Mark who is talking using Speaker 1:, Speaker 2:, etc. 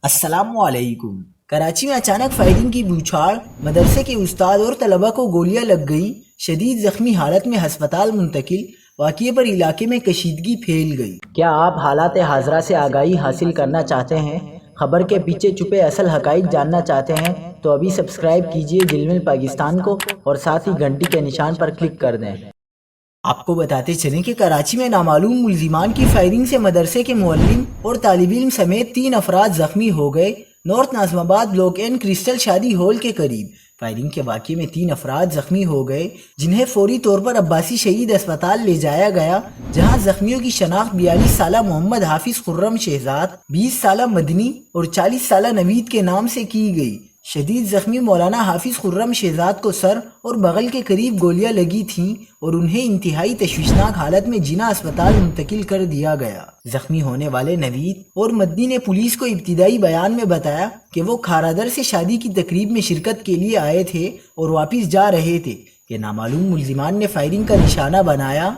Speaker 1: السلام علیکم۔ کراچی میں اچانک فائرنگ کی بوچھاڑ، مدرسے کے استاد اور طلبہ کو گولیاں لگ گئی، شدید زخمی حالت میں ہسپتال منتقل، واقعے پر علاقے میں کشیدگی پھیل گئی۔ کیا آپ حالات حاضرہ سے آگاہی حاصل کرنا چاہتے ہیں؟ خبر کے پیچھے چھپے اصل حقائق جاننا چاہتے ہیں تو ابھی سبسکرائب کیجئے جلمل پاکستان کو اور ساتھ ہی گھنٹی کے نشان پر کلک کر دیں۔ آپ کو بتاتے چلیں کہ کراچی میں نامعلوم ملزمان کی فائرنگ سے مدرسے کے معلم اور طالب علم سمیت 3 افراد زخمی ہو گئے۔ نارتھ ناظم آباد بلاک این کرسٹل شادی ہال کے قریب فائرنگ کے واقعے میں 3 افراد زخمی ہو گئے، جنہیں فوری طور پر عباسی شہید اسپتال لے جایا گیا، جہاں زخمیوں کی شناخت 42 سالہ محمد حافظ خرم شہزاد، 20 سالہ مدنی اور 40 سالہ نوید کے نام سے کی گئی۔ شدید زخمی مولانا حافظ خرم شہزاد کو سر اور بغل کے قریب گولیاں لگی تھیں اور انہیں انتہائی تشویشناک حالت میں جناح اسپتال منتقل کر دیا گیا۔ زخمی ہونے والے نوید اور مدنی نے پولیس کو ابتدائی بیان میں بتایا کہ وہ کھارادر سے شادی کی تقریب میں شرکت کے لیے آئے تھے اور واپس جا رہے تھے کہ نامعلوم ملزمان نے فائرنگ کا نشانہ بنایا